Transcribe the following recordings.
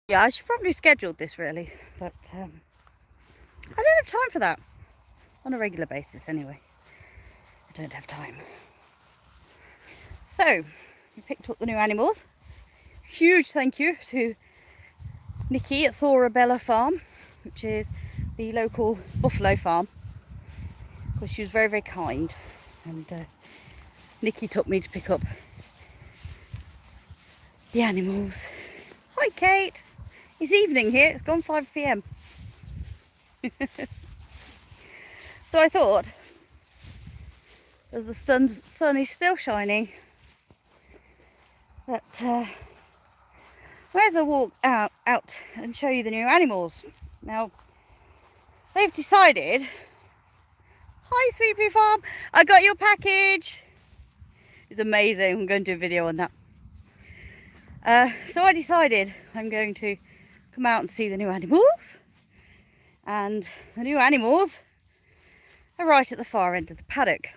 Yeah, I should probably schedule this really, but I don't have time for that on a regular basis anyway. I don't have time. So, we picked up the new animals. Huge thank you to Nikki at Thorabella Farm, which is the local buffalo farm, because she was very, very kind, and Nikki took me to pick up the animals. Hi Kate! It's evening here, it's gone 5 p.m. So I thought, as the sun is still shining, that may as well walk out and show you the new animals. Now, they've decided, hi Sweet Pea Farm, I got your package. It's amazing, I'm going to do a video on that. So I decided I'm going to come out and see the new animals. And the new animals are right at the far end of the paddock.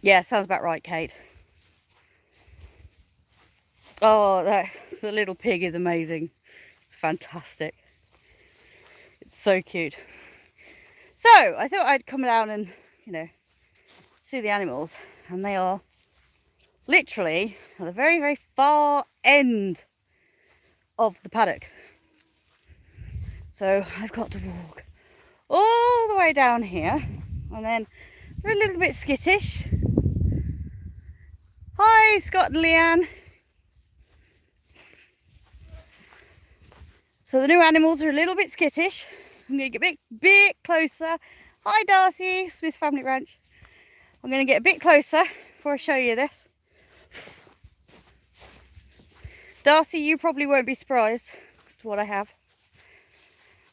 Yeah, sounds about right, Kate. Oh, the little pig is amazing. It's fantastic. It's so cute. So I thought I'd come down and, see the animals. And they are literally at the very, very far end of the paddock. So I've got to walk all the way down here, and then they're a little bit skittish. Hi Scott and Leanne. So the new animals are a little bit skittish. I'm going to get a bit closer. Hi Darcy, Smith Family Ranch. I'm going to get a bit closer before I show you this. Darcy, you probably won't be surprised as to what I have.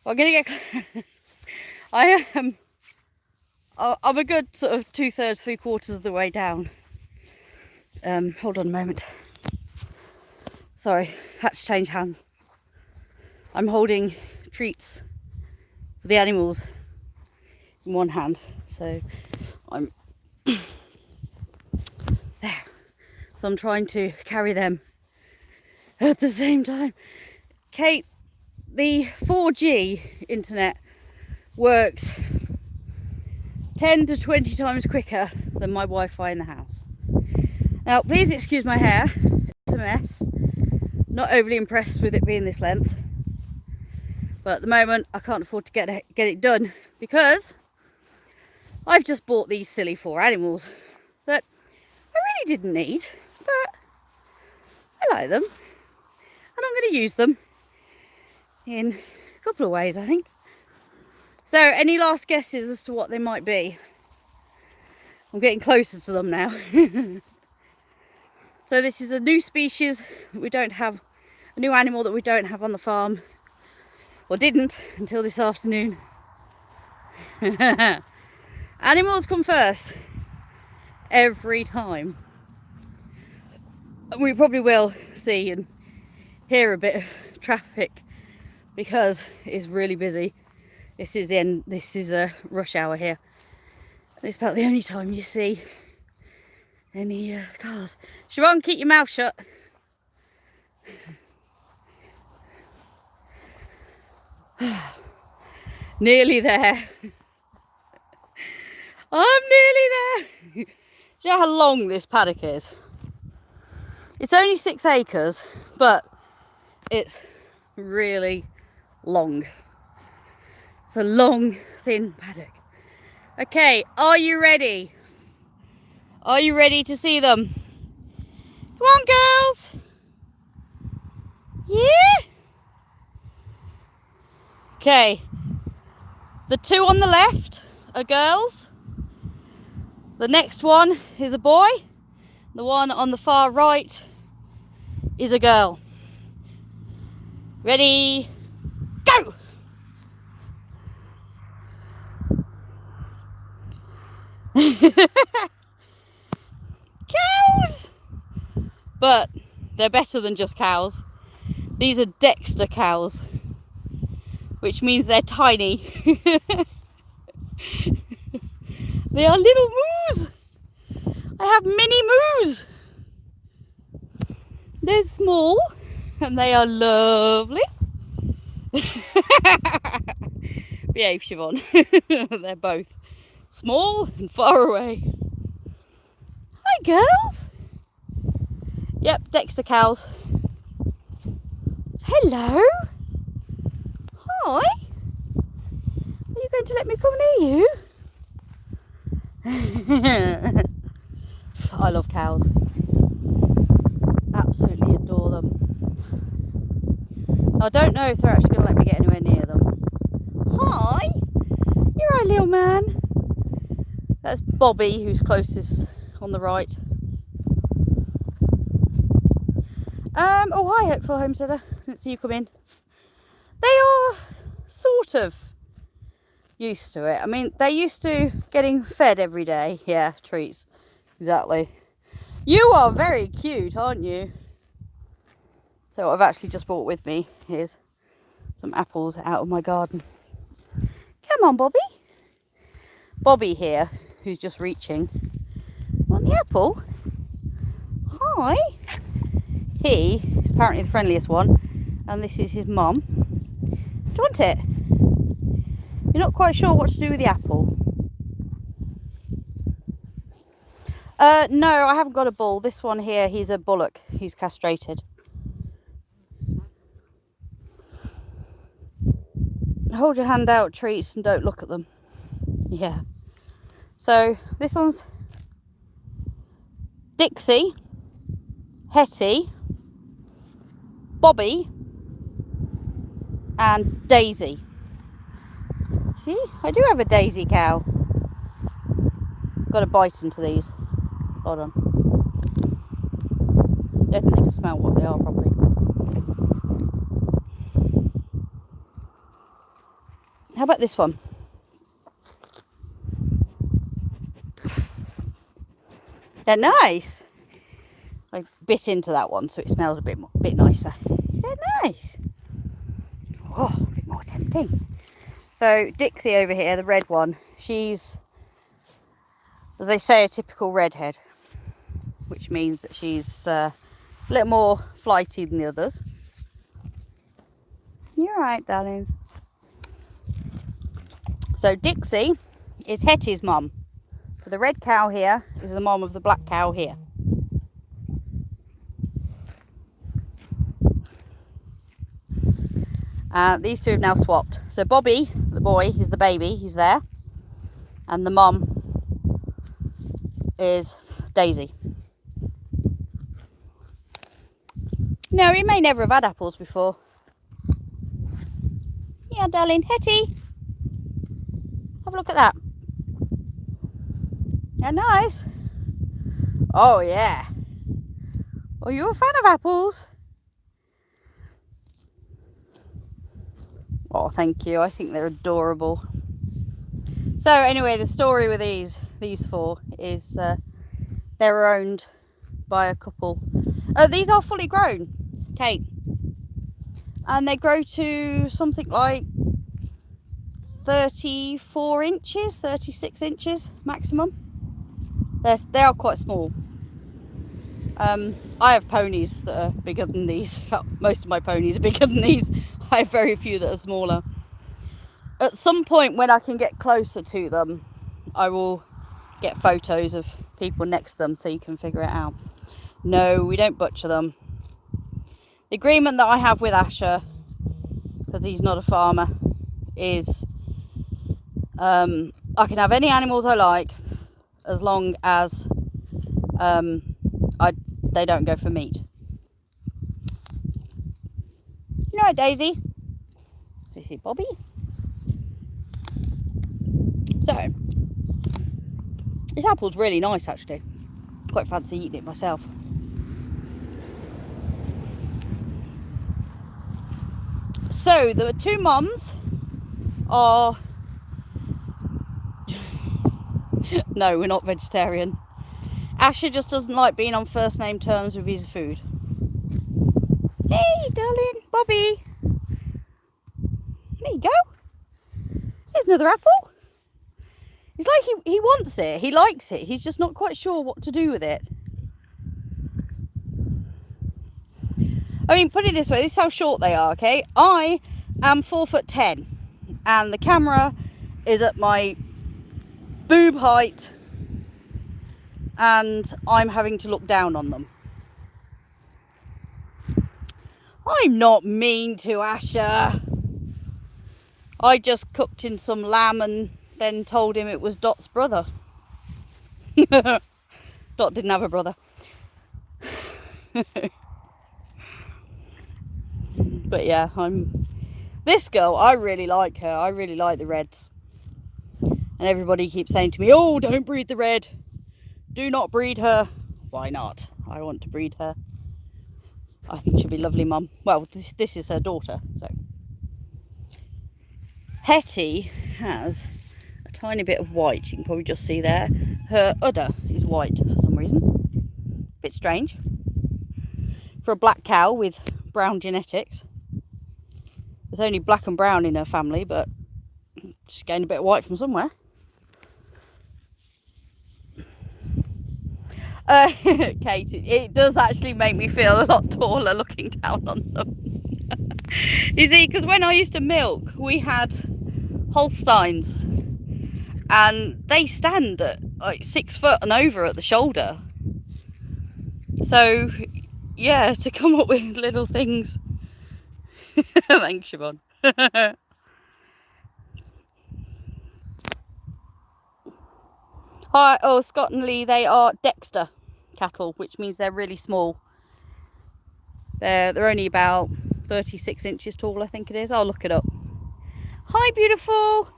Well, I'm going to get... I'm a good sort of 2/3, 3/4 of the way down. Hold on a moment. Sorry, had to change hands. I'm holding treats for the animals in one hand, so I'm there. So I'm trying to carry them at the same time. Kate, the 4G internet works 10 to 20 times quicker than my Wi-Fi in the house. Now, please excuse my hair. It's a mess. Not overly impressed with it being this length. But at the moment, I can't afford to get it done because I've just bought these silly 4 animals that I really didn't need, but I like them. And I'm going to use them in a couple of ways, I think. So, any last guesses as to what they might be? I'm getting closer to them now. So this is a new species that we don't have, a new animal that we don't have on the farm, or didn't until this afternoon. Animals come first, every time. And we probably will see and hear a bit of traffic because it's really busy. This is a rush hour here. It's about the only time you see any cars. Sharon, keep your mouth shut. Nearly there. I'm nearly there. Do you know how long this paddock is? It's only 6 acres, but it's really long. It's a long, thin paddock. Okay, are you ready? Are you ready to see them? Come on, girls. Yeah? Okay. The 2 on the left are girls. The next one is a boy. The one on the far right is a girl. Ready? Go! Cows! But they're better than just cows. These are Dexter cows, which means they're tiny. They are little moos. I have mini moos. They're small and they are lovely. Behave, Siobhan. They're both small and far away. Hi, girls. Yep, Dexter cows. Hello. Hi. Are you going to let me come near you? I love cows. Absolutely adore them. I don't know if they're actually going to let me get anywhere near them. Hi. You're right, little man. That's Bobby, who's closest on the right. Oh, hi, Hopeful Homesteader. Didn't see you come in. They are sort of used to it. I mean, they're used to getting fed every day. Yeah, treats. Exactly. You are very cute, aren't you? So what I've actually just brought with me is some apples out of my garden. Come on, Bobby. Bobby here, who's just reaching. Want the apple? Hi. He is apparently the friendliest one, and this is his mum. Do you want it? You're not quite sure what to do with the apple? No, I haven't got a bull. This one here, he's a bullock. He's castrated. Hold your hand out, treats, and don't look at them. Yeah. So this one's Dixie, Hetty, Bobby, and Daisy. See, I do have a Daisy cow. Got to bite into these. Hold on. Don't think they can smell what they are properly. How about this one? They're nice. I bit into that one so it smells a bit nicer. They're nice. Oh, a bit more tempting. So Dixie over here, the red one, she's, as they say, a typical redhead, which means that she's a little more flighty than the others. You're right, darling. So Dixie is Hetty's mum. The red cow here is the mum of the black cow here. These two have now swapped. So Bobby, the boy, is the baby. He's there. And the mum is Daisy. No, he may never have had apples before. Yeah, darling. Hetty. Have a look at that. They're nice. Oh, yeah. Oh, you're a fan of apples? Oh, thank you. I think they're adorable. So anyway, the story with these four is they're owned by a couple. These are fully grown, Kate. And they grow to something like 34 inches, 36 inches maximum. They are quite small. I have ponies that are bigger than these. In fact, most of my ponies are bigger than these. I have very few that are smaller. At some point when I can get closer to them, I will get photos of people next to them so you can figure it out. No, we don't butcher them. The agreement that I have with Asher, because he's not a farmer, is I can have any animals I like as long as they don't go for meat. You know, Daisy. This is Bobby. So, this apple's really nice actually. Quite fancy eating it myself. So, the two mums are... No, we're not vegetarian. Asher just doesn't like being on first name terms with his food. Hey, darling, Bobby. There you go. Here's another apple. It's like he wants it. He likes it. He's just not quite sure what to do with it. I mean, put it this way, this is how short they are, okay? I am 4'10", and the camera is at my boob height, and I'm having to look down on them. I'm not mean to Asher. I just cooked in some lamb and then told him it was Dot's brother. Dot didn't have a brother. But yeah, this girl, I really like her. I really like the reds. And everybody keeps saying to me, oh, don't breed the red. Do not breed her. Why not? I want to breed her. I think she'll be lovely, Mum. Well, this is her daughter, so. Hetty has a tiny bit of white. You can probably just see there. Her udder is white for some reason. Bit strange. For a black cow with brown genetics. There's only black and brown in her family, but she's getting a bit of white from somewhere. Kate, it does actually make me feel a lot taller looking down on them. You see, because when I used to milk, we had Holsteins, and they stand at like 6 foot and over at the shoulder. So, yeah, to come up with little things. Thanks, Siobhan. Hi, oh, Scott and Lee, they are Dexter cattle, which means they're really small. They're only about 36 inches tall, I think it is. I'll look it up. Hi, beautiful.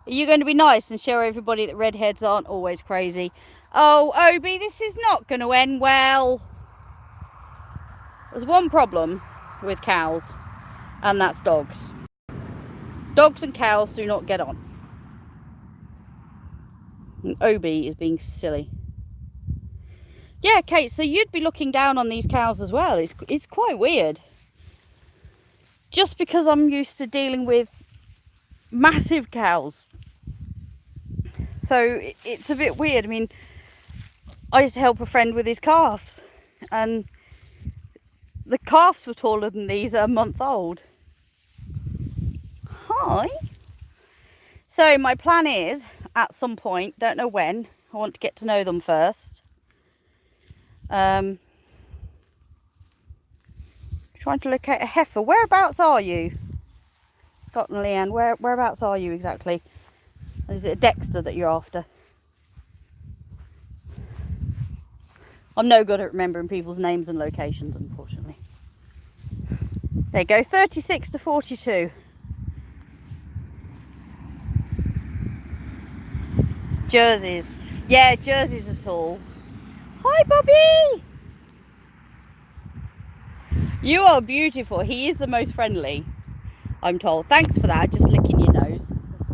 Are you going to be nice and show everybody that redheads aren't always crazy? Oh, Obi, this is not going to end well. There's one problem with cows, and that's dogs. Dogs and cows do not get on. And Obi is being silly. Yeah, Kate, so you'd be looking down on these cows as well. It's quite weird. Just because I'm used to dealing with massive cows. So it's a bit weird. I mean, I used to help a friend with his calves, and the calves were taller than these, a month old. Hi. So my plan is, at some point, don't know when, I want to get to know them first. Trying to locate a heifer. Whereabouts are you? Scott and Leanne, whereabouts are you exactly? Is it a Dexter that you're after? I'm no good at remembering people's names and locations, unfortunately. There you go, 36 to 42. Jerseys. Yeah, jerseys are tall. Hi, Bobby! You are beautiful. He is the most friendly, I'm told. Thanks for that, just licking your nose. That's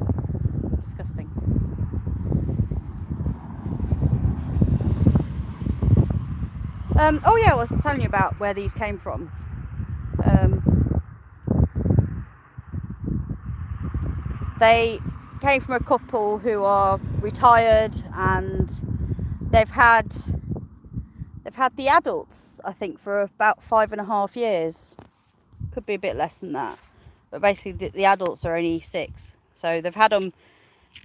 disgusting. Oh yeah, I was telling you about where these came from. They came from a couple who are retired, and they've had the adults, I think, for about 5.5 years. Could be a bit less than that, but basically the adults are only 6, so they've had them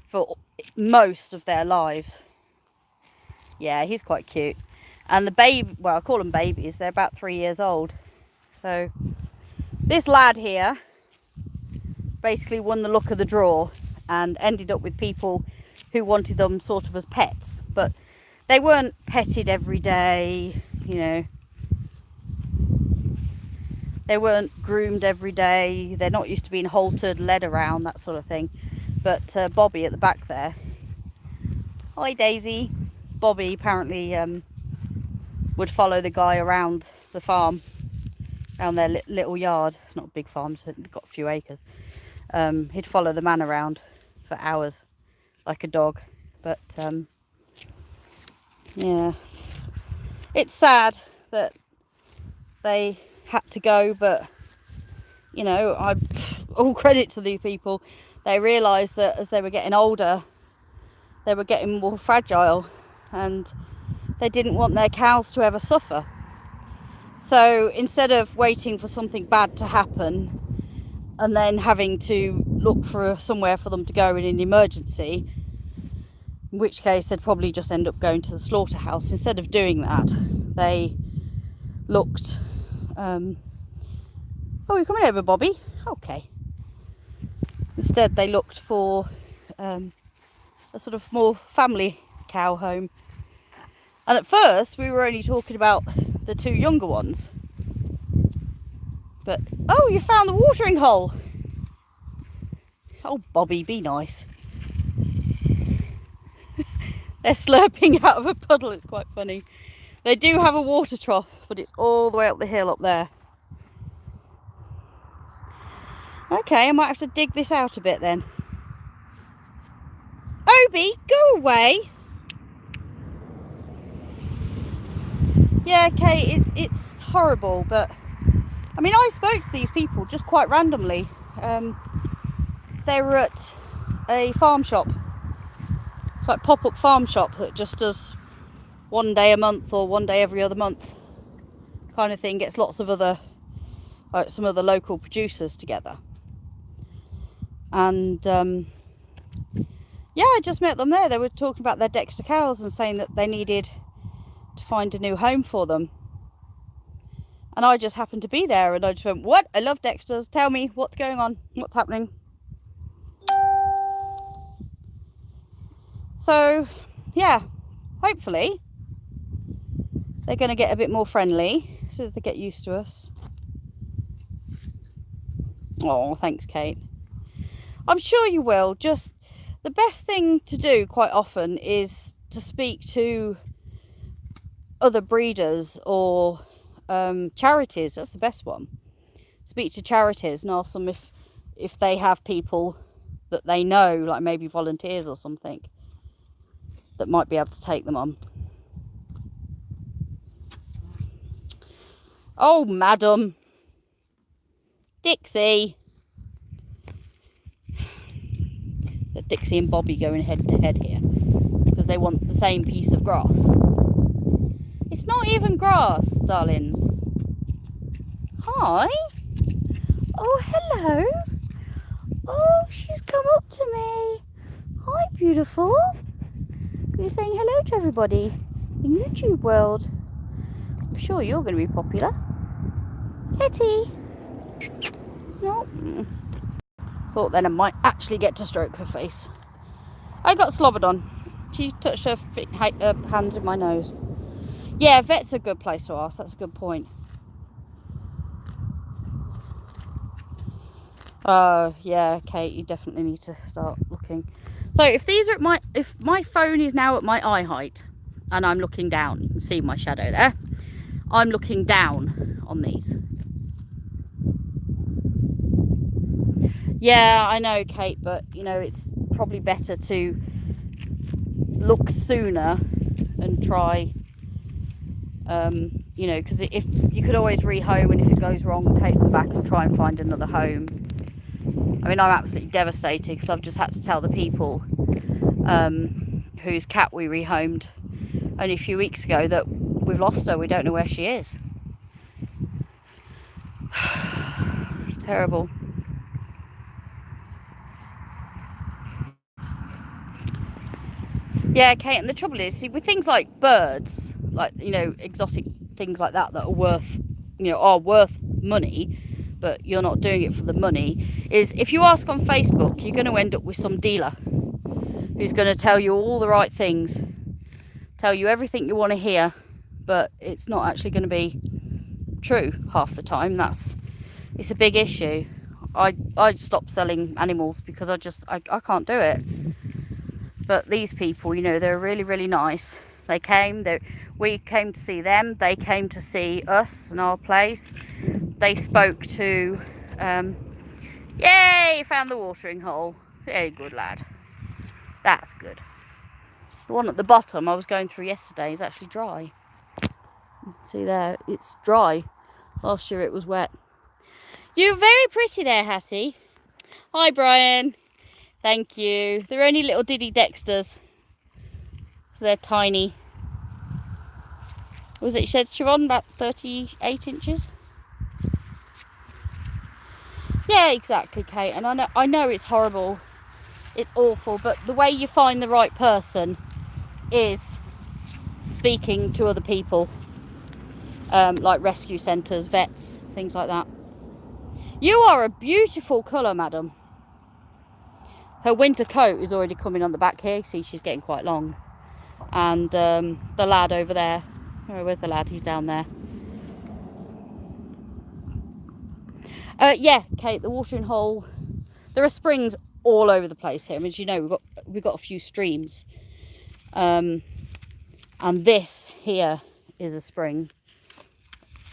for most of their lives. Yeah, he's quite cute. And the baby, well, I call them babies, they're about 3 years old. So this lad here basically won the luck of the draw and ended up with people who wanted them sort of as pets, but they weren't petted every day, you know. They weren't groomed every day. They're not used to being haltered, led around, that sort of thing. But Bobby at the back there. Hi, Daisy. Bobby apparently would follow the guy around the farm, around their little yard. It's not a big farm, so it's got a few acres. He'd follow the man around for hours, like a dog. But yeah, it's sad that they had to go, but you know, all credit to these people. They realised that as they were getting older, they were getting more fragile, and they didn't want their cows to ever suffer. So instead of waiting for something bad to happen and then having to look for somewhere for them to go in an emergency, in which case they'd probably just end up going to the slaughterhouse, instead of doing that, they looked... oh, you're coming over, Bobby? Okay. Instead they looked for a sort of more family cow home. And at first we were only talking about the 2 younger ones. But, oh, you found the watering hole. Oh, Bobby, be nice. They're slurping out of a puddle. It's quite funny. They do have a water trough, but it's all the way up the hill up there. Okay, I might have to dig this out a bit then. Obi, go away. Yeah, okay, it's horrible, but I mean, I spoke to these people just quite randomly. They were at a farm shop. It's like pop-up farm shop that just does one day a month or one day every other month kind of thing. Gets lots of other, some other local producers together. And yeah, I just met them there. They were talking about their Dexter cows and saying that they needed to find a new home for them. And I just happened to be there and I just went, what? I love Dexters. Tell me what's going on. What's happening? So, yeah, hopefully they're going to get a bit more friendly so that they get used to us. Oh, thanks, Kate. I'm sure you will. Just the best thing to do quite often is to speak to other breeders or charities. That's the best one. Speak to charities and ask them if they have people that they know, like maybe volunteers or something, that might be able to take them on. Oh, madam. Dixie. Dixie and Bobby going head to head here because they want the same piece of grass. It's not even grass, darlings. Hi. Oh, hello. Oh, she's come up to me. Hi, beautiful. You're saying hello to everybody in YouTube world. I'm sure you're going to be popular. Hetty. No. Thought then I might actually get to stroke her face. I got slobbered on. She touched her hands in my nose. Yeah, vet's a good place to ask. That's a good point. Yeah, Kate, you definitely need to start looking. So if these are if my phone is now at my eye height and I'm looking down, you can see my shadow there. I'm looking down on these. Yeah, I know, Kate, but you know, it's probably better to look sooner and try, you know, because if you could always rehome, and if it goes wrong, take them back and try and find another home. I mean, I'm absolutely devastated because I've just had to tell the people whose cat we rehomed only a few weeks ago that we've lost her. We don't know where she is. It's terrible. Yeah, Kate, and the trouble is, see, with things like birds, like, you know, exotic things like that are worth, you know, are worth money, but you're not doing it for the money, is if you ask on Facebook, you're going to end up with some dealer who's going to tell you all the right things, tell you everything you want to hear, but it's not actually going to be true half the time. It's a big issue. I stopped selling animals because I can't do it. But these people, you know, they're really, really nice. We came to see them. They came to see us and our place. They spoke to, yay, found the watering hole. Very good, lad. That's good. The one at the bottom I was going through yesterday is actually dry. See there, it's dry. Last year it was wet. You're very pretty there, Hattie. Hi, Brian. Thank you. They're only little Diddy Dexters. So they're tiny. Was it said Sharon about 38 inches? Yeah, exactly, Kate. And I know it's horrible, it's awful, but the way you find the right person is speaking to other people, like rescue centres, vets, things like that. You are a beautiful colour, madam. Her winter coat is already coming on the back here. See, she's getting quite long. And the lad over there, oh, where's the lad? He's down there. Yeah, Kate, the watering hole. There are springs all over the place here. I mean, as you know, we've got a few streams, and this here is a spring.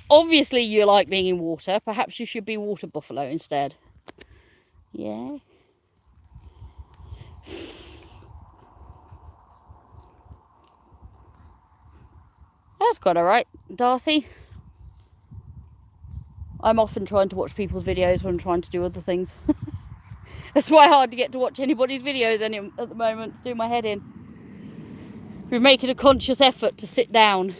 Obviously, you like being in water. Perhaps you should be water buffalo instead. Yeah. That's quite alright, Darcy. I'm often trying to watch people's videos when I'm trying to do other things. It's quite hard to get to watch anybody's videos at the moment. It's doing my head in. We're making a conscious effort to sit down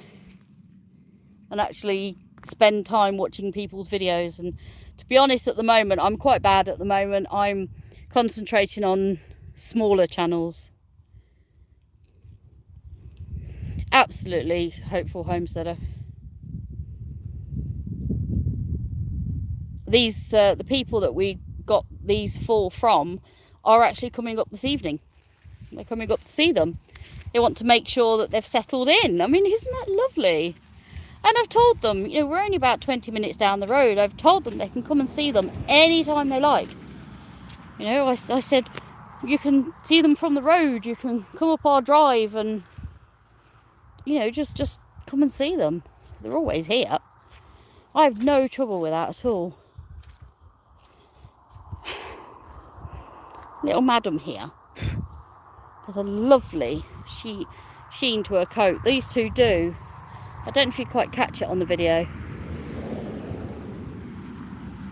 and actually spend time watching people's videos. And to be honest, at the moment, I'm quite bad at the moment. I'm concentrating on smaller channels. Absolutely hopeful homesteader. These the people that we got these 4 from are actually coming up this evening. They're coming up to see them. They want to make sure that they've settled in. I mean, isn't that lovely? And I've told them, you know, we're only about 20 minutes down the road. I've told them they can come and see them anytime they like. You know, I said, you can see them from the road. You can come up our drive and, you know, just come and see them. They're always here. I have no trouble with that at all. Little madam here has a lovely sheen to her coat. These two do. I don't know if you quite catch it on the video,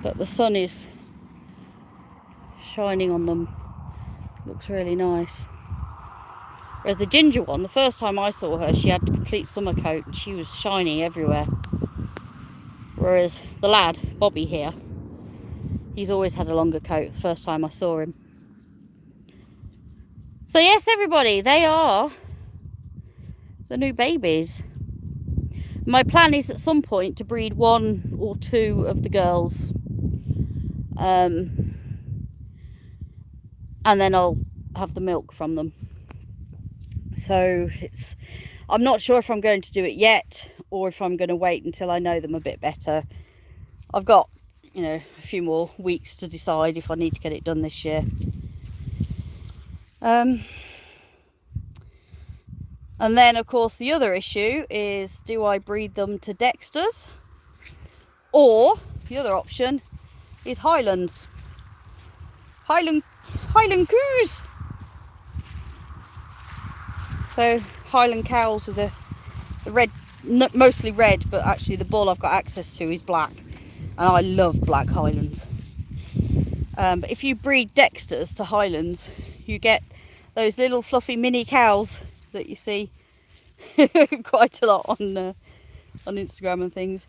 but the sun is shining on them. Looks really nice. Whereas the ginger one, the first time I saw her, she had a complete summer coat and she was shiny everywhere. Whereas the lad, Bobby here, he's always had a longer coat the first time I saw him. So yes, everybody, they are the new babies. My plan is at some point to breed 1 or 2 of the girls. And then I'll have the milk from them. So I'm not sure if I'm going to do it yet or if I'm going to wait until I know them a bit better. I've got, you know, a few more weeks to decide if I need to get it done this year. And then, of course, the other issue is, do I breed them to Dexters? Or the other option is Highlands. Highland coos. So Highland cows with the red, mostly red, but actually the bull I've got access to is black, and I love black Highlands. But if you breed Dexters to Highlands, you get those little fluffy mini cows that you see quite a lot on Instagram and things.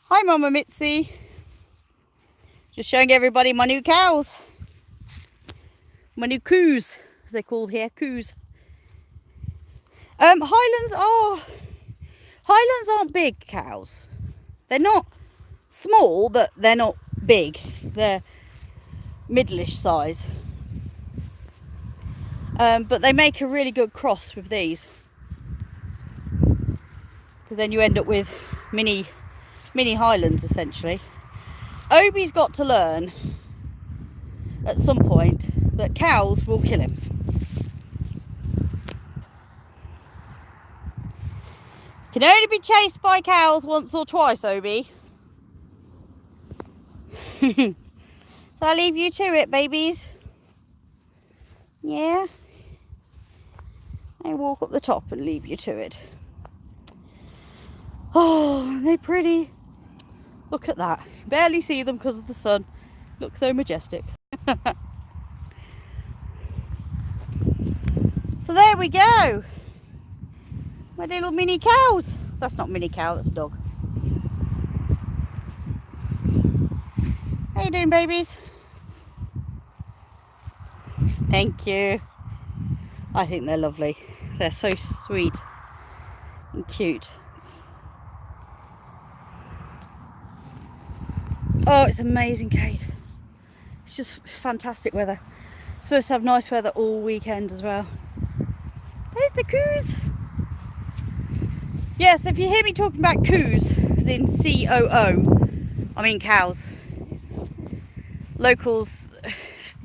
Hi, Mama Mitzi. Just showing everybody my new cows. My new coos, as they're called here, coos. Highlands aren't big cows. They're not small, but they're not big. They're middle-ish size. But they make a really good cross with these, because then you end up with mini Highlands essentially. Obi's got to learn at some point that cows will kill him. Can only be chased by cows once or twice, Obi. So I'll leave you to it, babies. Yeah. I walk up the top and leave you to it. Oh, aren't they pretty? Look at that. Barely see them because of the sun. Look so majestic. So there we go. My little mini cows. That's not Mini Cow, that's a dog. How you doing, babies? Thank you. I think they're lovely. They're so sweet and cute. Oh, it's amazing, Kate. It's fantastic weather. It's supposed to have nice weather all weekend as well. There's the coos. Yes, if you hear me talking about coos, as in C-O-O, I mean cows. It's locals,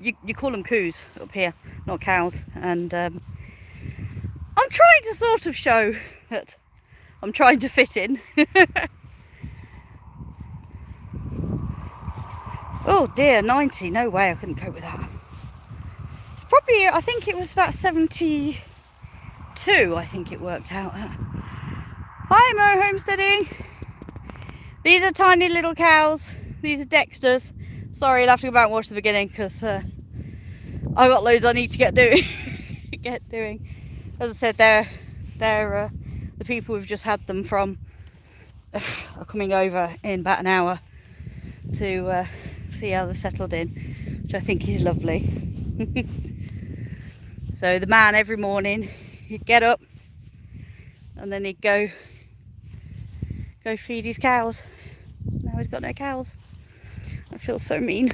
you call them coos up here, not cows. And I'm trying to sort of show that I'm trying to fit in. Oh dear, 90, no way, I couldn't cope with that. It's probably, I think it was about 72, I think it worked out. Hi Mo Homesteading. These are tiny little cows. These are Dexter's. Sorry, I'll have to go back and watch the beginning because I've got loads I need to get doing. As I said, they're the people we've just had them from are coming over in about an hour to see how they're settled in, which I think is lovely. So the man every morning, he'd get up and then he'd go feed his cows. Now he's got no cows. I feel so mean.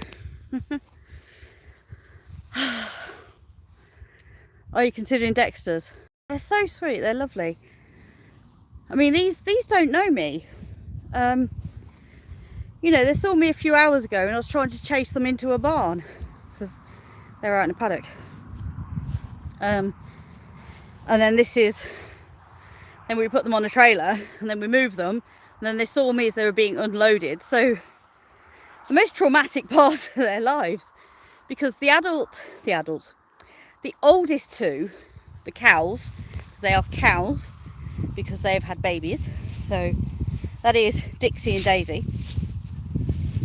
Are you considering Dexter's? They're so sweet, they're lovely. I mean, these don't know me. You know, they saw me a few hours ago and I was trying to chase them into a barn because they're out in a paddock. And then then we put them on a trailer and then we moved them, and then they saw me as they were being unloaded. So the most traumatic part of their lives, because the oldest two, the cows, they are cows because they've had babies, so that is Dixie and Daisy.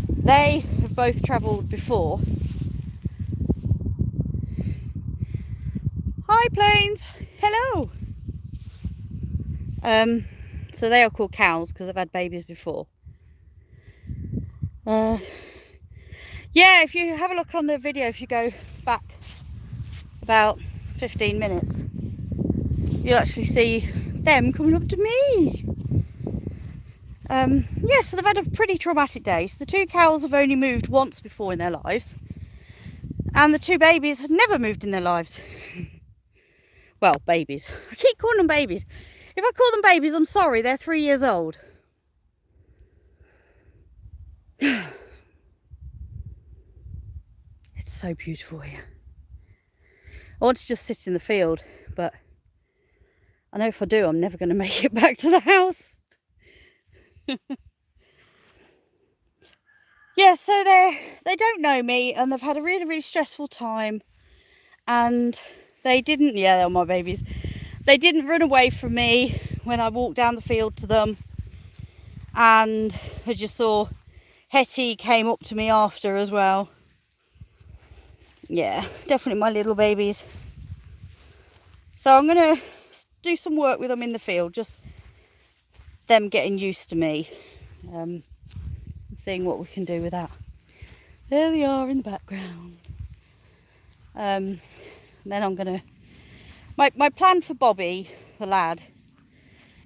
They have both travelled before. Hi Plains, hello. So they are called cows because they've had babies before. Yeah, if you have a look on the video, if you go back about 15 minutes, you'll actually see them coming up to me. Yeah, so they've had a pretty traumatic day. So the two cows have only moved once before in their lives, and the two babies had never moved in their lives. Well, babies. I keep calling them babies. If I call them babies, I'm sorry, they're 3 years old. It's so beautiful here. I want to just sit in the field, but I know if I do, I'm never going to make it back to the house. Yeah, so they don't know me, and they've had a really, really stressful time, and they didn't, yeah, they're my babies. They didn't run away from me when I walked down the field to them, and I just saw Hetty came up to me after as well. Yeah, definitely my little babies. So I'm going to do some work with them in the field, just them getting used to me, seeing what we can do with that. There they are in the background. Then I'm going to... My plan for Bobby, the lad,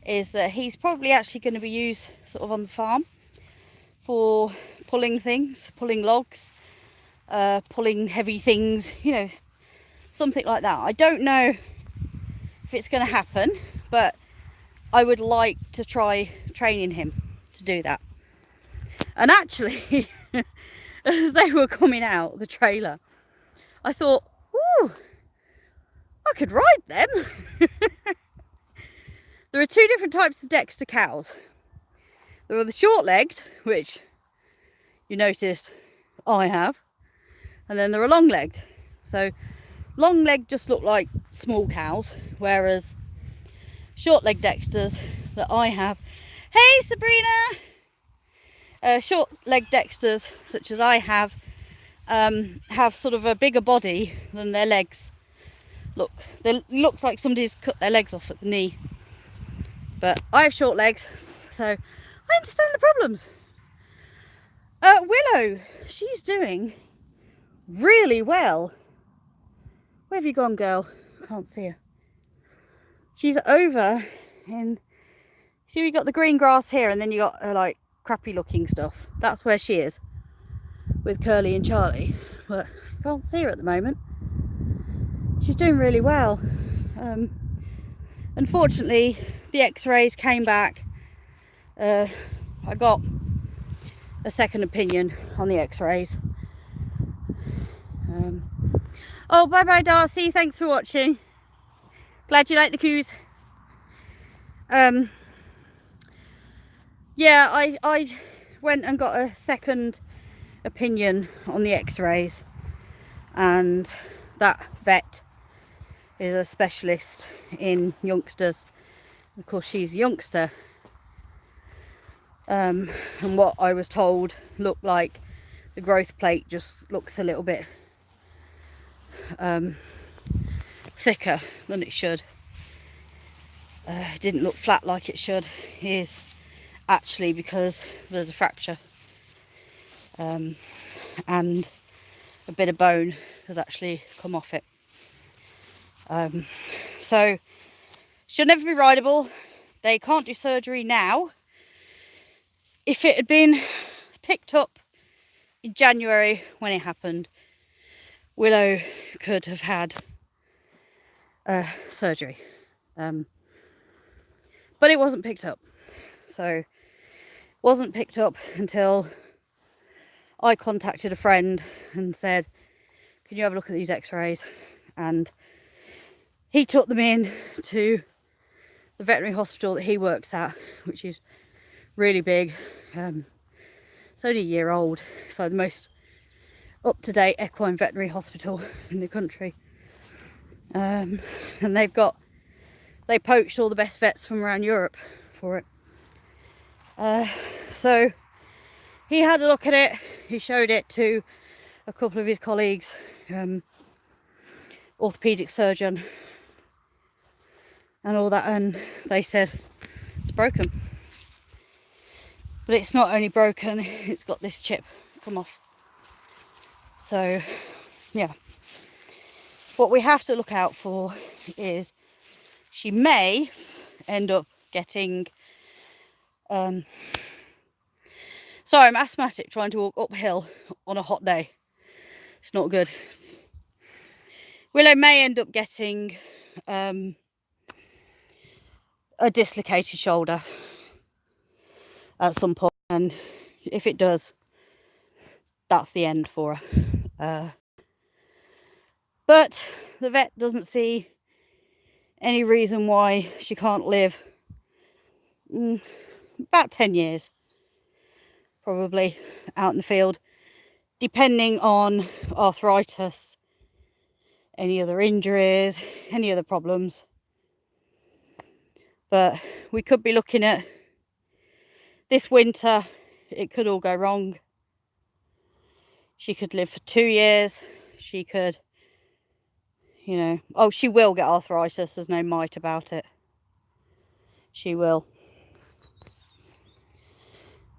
is that he's probably actually going to be used sort of on the farm for pulling things, pulling logs, pulling heavy things, you know, something like that. I don't know if it's going to happen, but I would like to try training him to do that. And actually, as they were coming out the trailer, I thought, ooh, I could ride them. There are two different types of Dexter cows. There are the short-legged, which you noticed I have, and then there are long-legged. So long-legged just look like small cows, whereas short-legged Dexters that I have, hey Sabrina, short-legged Dexters such as I have sort of a bigger body than their legs. Look, looks like somebody's cut their legs off at the knee. But I have short legs, so I understand the problems. Willow, she's doing really well. Where have you gone, girl? I can't see her. She's over in... See, we got the green grass here, and then you got like crappy looking stuff. That's where she is with Curly and Charlie, but I can't see her at the moment. She's doing really well. Unfortunately, the x-rays came back. I got a second opinion on the x-rays. Oh, bye bye Darcy, thanks for watching. Glad you like the coos. Yeah, I went and got a second opinion on the x-rays, and that vet is a specialist in youngsters. Of course, she's a youngster, and what I was told looked like the growth plate just looks a little bit thicker than it should. It didn't look flat like it should. It is actually because there's a fracture, and a bit of bone has actually come off it. So she'll never be rideable. They can't do surgery now. If it had been picked up in January when it happened, Willow could have had surgery, but it wasn't picked up. So wasn't picked up until I contacted a friend and said, can you have a look at these x-rays? And he took them in to the veterinary hospital that he works at, which is really big. It's only a year old, so the most up-to-date equine veterinary hospital in the country. And they poached all the best vets from around Europe for it. So he had a look at it. He showed it to a couple of his colleagues, orthopedic surgeon and all that, and they said it's broken. But it's not only broken, it's got this chip come off. So yeah, what we have to look out for is she may end up getting sorry, I'm asthmatic trying to walk uphill on a hot day. It's not good. Willow may end up getting a dislocated shoulder at some point, and if it does, that's the end for her. But the vet doesn't see any reason why she can't live about 10 years probably out in the field, depending on arthritis, any other injuries, any other problems. But we could be looking at this winter, it could all go wrong. She could live for 2 years. She could, you know, oh, she will get arthritis. There's no might about it. She will.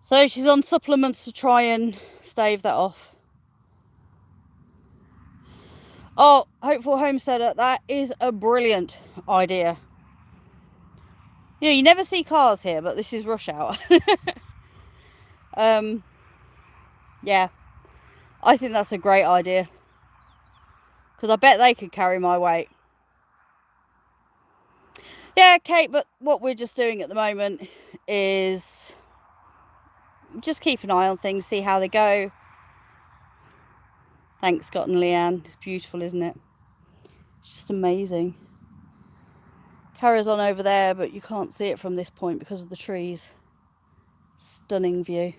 So she's on supplements to try and stave that off. Oh, Hopeful Homesteader, that is a brilliant idea. You know, you never see cars here, but this is rush hour. Yeah, I think that's a great idea, because I bet they could carry my weight. Yeah, Kate, but what we're just doing at the moment is just keep an eye on things, see how they go. Thanks, Scott and Leanne. It's beautiful, isn't it? It's just amazing. Carries on over there, but you can't see it from this point because of the trees. Stunning view.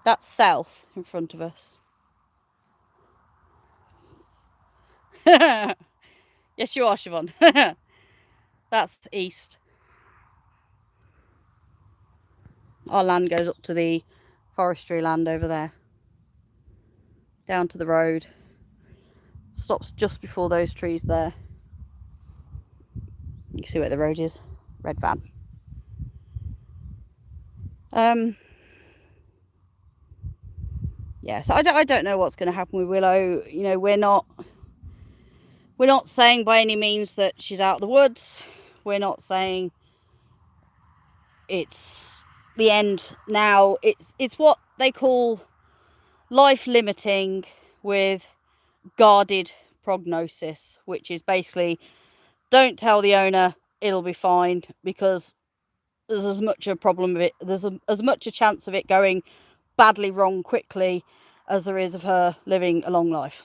That's south in front of us. Yes, you are, Siobhan. That's east. Our land goes up to the forestry land over there, down to the road. Stops just before those trees there. You can see where the road is. Red van. Yeah, so I don't know what's going to happen with Willow. You know, we're not saying by any means that she's out of the woods. We're not saying it's the end now. It's what they call life limiting with guarded prognosis, which is basically don't tell the owner, it'll be fine, because there's as much a problem of it, there's as much a chance of it going badly wrong quickly as there is of her living a long life.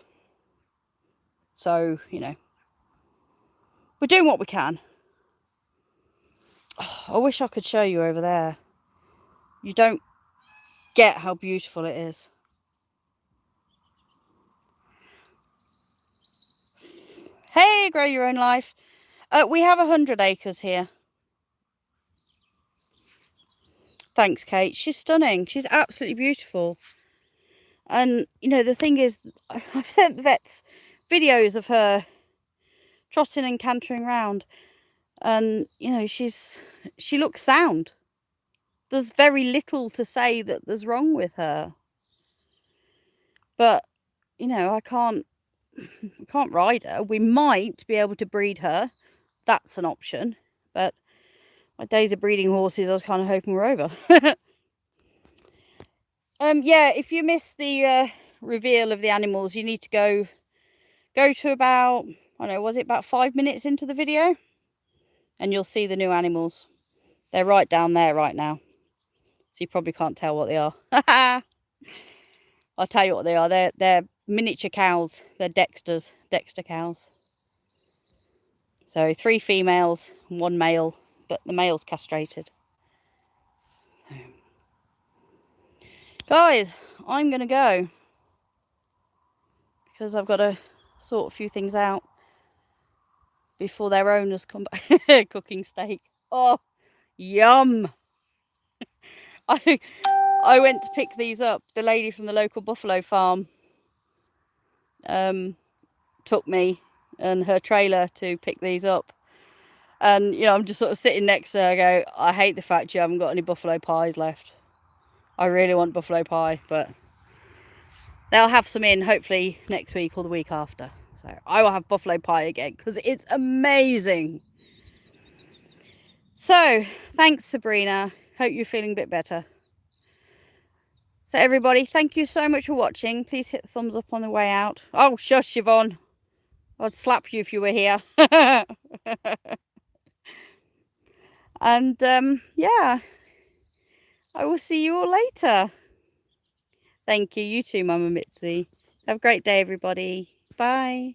So, you know, we're doing what we can. Oh, I wish I could show you over there. You don't get how beautiful it is. Hey, Grow Your Own Life. We have 100 acres here. Thanks, Kate. She's stunning. She's absolutely beautiful. And, you know, the thing is, I've sent the vets videos of her trotting and cantering around. And, you know, she looks sound. There's very little to say that there's wrong with her. But, you know, I can't ride her. We might be able to breed her. That's an option. But my days of breeding horses, I was kind of hoping were over. Yeah, if you missed the reveal of the animals, you need to go to about, I don't know, was it about 5 minutes into the video? And you'll see the new animals. They're right down there right now. So you probably can't tell what they are. I'll tell you what they are. They're miniature cows. They're Dexter cows. So 3 females and 1 male, but the male's castrated. Guys, I'm going to go because I've got to sort a few things out before their owners come back. Cooking steak. Oh, yum. I went to pick these up. The lady from the local buffalo farm took me and her trailer to pick these up. And, you know, I'm just sort of sitting next to her. I go, I hate the fact you haven't got any buffalo pies left. I really want buffalo pie, but they'll have some in hopefully next week or the week after. So I will have buffalo pie again because it's amazing. So thanks, Sabrina. Hope you're feeling a bit better. So everybody, thank you so much for watching. Please hit the thumbs up on the way out. Oh, shush, Yvonne. I'd slap you if you were here. And yeah, I will see you all later. Thank you. You too, Mama Mitzi. Have a great day, everybody. Bye.